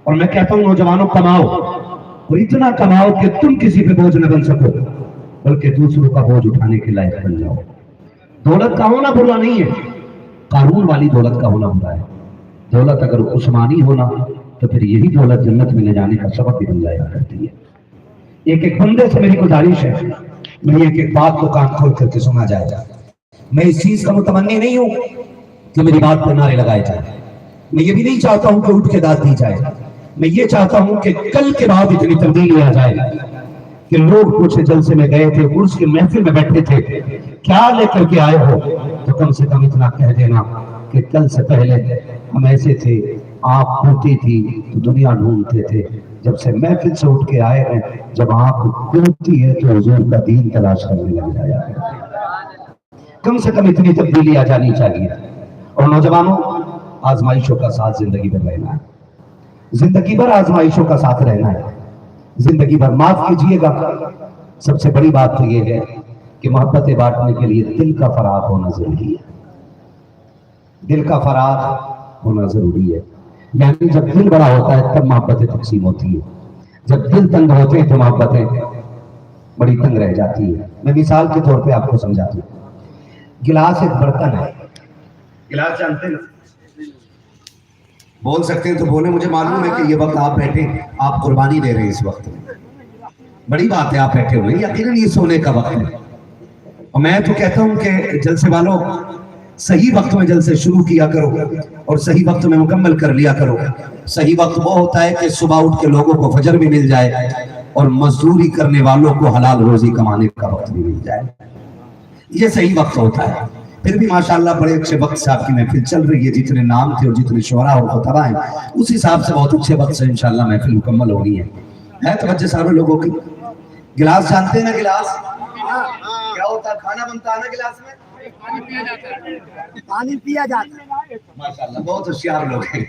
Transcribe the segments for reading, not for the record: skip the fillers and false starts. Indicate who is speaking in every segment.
Speaker 1: اور میں کہتا ہوں نوجوانوں کماؤ، اور اتنا کماؤ کہ تم کسی پہ بوجھ نہ بن سکو بلکہ دوسروں کا بوجھ اٹھانے کے لائق بن جاؤ۔ دولت کا ہونا برا نہیں ہے، قارون والی دولت کا ہونا برا ہے۔ دولت اگر عثمانی ہونا تو پھر یہی دولت جنت میں لے جانے کا سبب بھی بن جایا کرتی ہے۔ ایک بندے سے میری گزارش ہے، میری ایک بات کو کان کھول کر کے سنا جائے گا۔ میں اس چیز کا متمنی نہیں ہوں کہ میری بات پر نعرے لگائے جائیں، میں یہ بھی نہیں چاہتا ہوں کہ اٹھ کے داد دی جائے، میں یہ چاہتا ہوں کہ کل کے بعد اتنی تبدیلی آ جائے کہ لوگ پوچھے جلسے میں گئے تھے، عرس کی محفل میں بیٹھے تھے، کیا لے کر کے آئے ہو؟ تو کم سے کم اتنا کہہ دینا کہ کل سے پہلے ہم ایسے تھے، آنکھ کھلتی تھی تو دنیا ڈھونڈتے تھے، جب سے محفل سے اٹھ کے آئے ہیں جب آنکھ کھلتی ہے تو حضور کا دین تلاش کرنے لگ جایا ہے۔ کم سے کم اتنی تبدیلی آ جانی چاہیے۔ اور نوجوانوں، آزمائشوں کا ساتھ زندگی میں رہنا ہے، زندگی بھر آزمائشوں کا ساتھ رہنا ہے، زندگی بھر معاف کیجئے گا۔ سب سے بڑی بات تو یہ ہے کہ محبتیں بانٹنے کے لیے دل کا فراغ ہونا ضروری ہے، دل کا فراغ ہونا ضروری ہے۔ یعنی جب دل بڑا ہوتا ہے تب محبتیں تقسیم ہوتی ہیں، جب دل تنگ ہوتے ہیں تو محبتیں بڑی تنگ رہ جاتی ہیں۔ میں مثال کے طور پہ آپ کو سمجھاتا ہوں۔ گلاس ایک برتن ہے، گلاس جانتے ہیں؟ بول سکتے ہیں تو بولیں، مجھے معلوم ہے کہ یہ وقت آپ بیٹھے، آپ قربانی دے رہے ہیں اس وقت میں، بڑی بات ہے آپ بیٹھے ہوئے، یقیناً یہ سونے کا وقت ہے۔ اور میں تو کہتا ہوں کہ جلسے والوں صحیح وقت میں جلسے شروع کیا کرو اور صحیح وقت میں مکمل کر لیا کرو۔ صحیح وقت وہ ہوتا ہے کہ صبح اٹھ کے لوگوں کو فجر بھی مل جائے اور مزدوری کرنے والوں کو حلال روزی کمانے کا وقت بھی مل جائے، یہ صحیح وقت ہوتا ہے۔ پھر بھی ماشاءاللہ بڑے اچھے وقت سے آپ کی محفل چل رہی ہے، جتنے نام تھے اور جتنے شعراء اور خطبہ ہیں اس حساب سے بہت اچھے وقت سے انشاءاللہ محفل مکمل ہونی ہے توجہ سارے لوگوں کی۔ گلاس جانتے ہیں نا؟ گلاس کیا ہوتا ہے؟ کھانا بنتا ہے نا گلاس میں،
Speaker 2: پانی پیا جاتا ہے۔
Speaker 1: ماشاءاللہ بہت ہوشیار لوگ ہیں،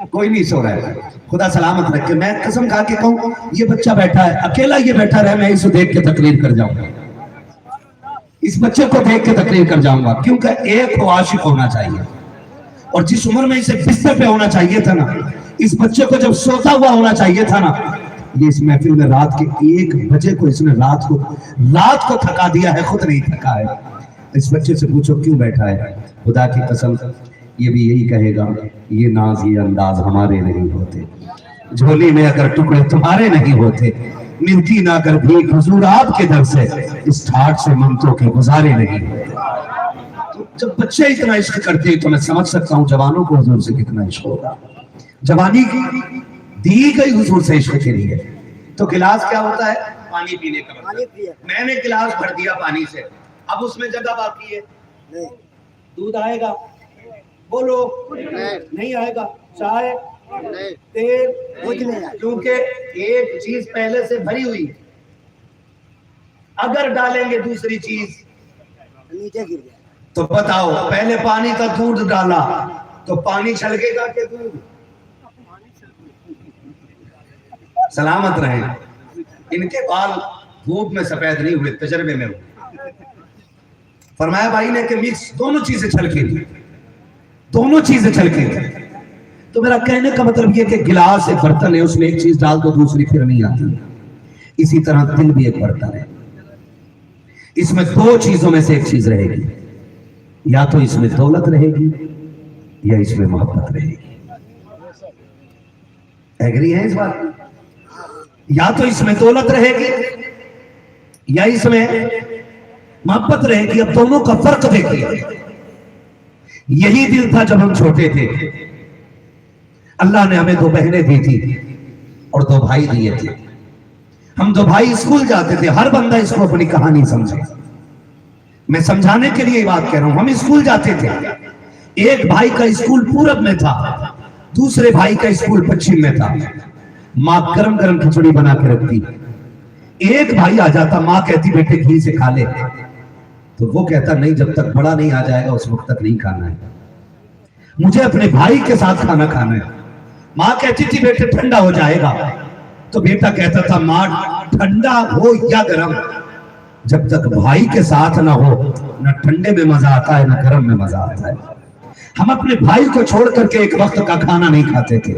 Speaker 1: کوئی نہیں سو رہا ہے، خدا سلامت رکھے۔ میں قسم کھا کے کہوں یہ بچہ بیٹھا ہے اکیلا، یہ بیٹھا رہے میں اسے دیکھ کے تقریر کر جاؤں گا، اس بچے کو دیکھ کے تقریر کر جاؤں گا، کیونکہ ایک کو عاشق ہونا چاہیے، اور جس عمر میں اسے بستر پہ ہونا چاہیے تھا نا، اس بچے کو جب سوتا ہوا ہونا چاہیے تھا نا، یہ اس محفل میں رات کے 1 بجے کو اس نے رات کو تھکا دیا ہے، خود نہیں تھکا ہے۔ اس بچے سے پوچھو کیوں بیٹھا ہے، خدا کی قسم یہ بھی یہی کہے گا یہ ناز یہ انداز ہمارے نہیں ہوتے، جھولی میں اگر ٹکڑے تمہارے نہیں ہوتے، ملتی نہ کر بھیک حضور آپ کے در سے، اس ٹھاٹ سے منتوں کے گزارے نہیں ہوتے۔ جب بچے اتنا عشق کرتے ہیں تو میں سمجھ سکتا ہوں جوانوں کو حضور سے کتنا عشق ہوگا۔ جوانی دی گئی حضور سے عشق کے لیے۔ تو گلاس کیا ہوتا ہے؟ پانی پینے کا مطلب۔ میں نے گلاس بھر دیا پانی سے، اب اس میں جگہ باقی ہے، دودھ آئے گا؟ بولو نہیں آئے گا؟ چائے تیل کچھ نہیں آئے، کیونکہ ایک چیز پہلے سے بھری ہوئی، اگر ڈالیں گے دوسری چیز نیچے گر جائے تو بتاؤ، پہلے پانی کا دودھ ڈالا تو پانی چھلکے گا کہ دودھ؟ سلامت رہیں، ان کے بال دھوپ میں سفید نہیں ہوئے، تجربے میں ہوئے۔ فرمایا بھائی نے کہ مکس دونوں چیزیں چھلکے تھی، دونوں چیزیں چھلکے تھی۔ تو میرا کہنے کا مطلب یہ کہ گلاس ایک برتن ہے، اس میں ایک چیز ڈال دو دوسری پھر نہیں آتی، اسی طرح دل بھی ایک برتن ہے، اس میں 2 چیزوں میں سے ایک چیز رہے گی، یا تو اس میں دولت رہے گی یا اس میں محبت رہے گی۔ ایگری ہے اس بات؟ یا تو اس میں دولت رہے گی یا اس میں محبت رہے گی۔ اب دونوں کا فرق دیکھیے، یہی دل تھا جب ہم چھوٹے تھے، اللہ نے ہمیں 2 بہنیں دی تھی اور 2 بھائی دیے تھے، ہم 2 بھائی اسکول جاتے تھے، ہر بندہ اس کو اپنی کہانی سمجھے، میں سمجھانے کے لیے یہ بات کہہ رہا ہوں۔ ہم اسکول جاتے تھے، ایک بھائی کا اسکول پورب میں تھا، دوسرے بھائی کا اسکول پچھم میں تھا، ماں گرم گرم کھچڑی بنا کے رکھتی، ایک بھائی آ جاتا، ماں کہتی بیٹے گھی سے کھا لے، تو وہ کہتا نہیں جب تک بڑا نہیں آ جائے گا اس وقت تک نہیں کھانا ہے، مجھے اپنے بھائی کے ساتھ کھانا کھانا ہے۔ ماں کہتی تھی بیٹے ٹھنڈا ہو جائے گا، تو بیٹا کہتا تھا ماں ٹھنڈا ہو یا گرم، جب تک بھائی کے ساتھ نہ ہو نہ ٹھنڈے میں مزہ آتا ہے نہ گرم میں مزہ آتا ہے۔ ہم اپنے بھائی کو چھوڑ کر کے ایک وقت کا کھانا نہیں کھاتے تھے،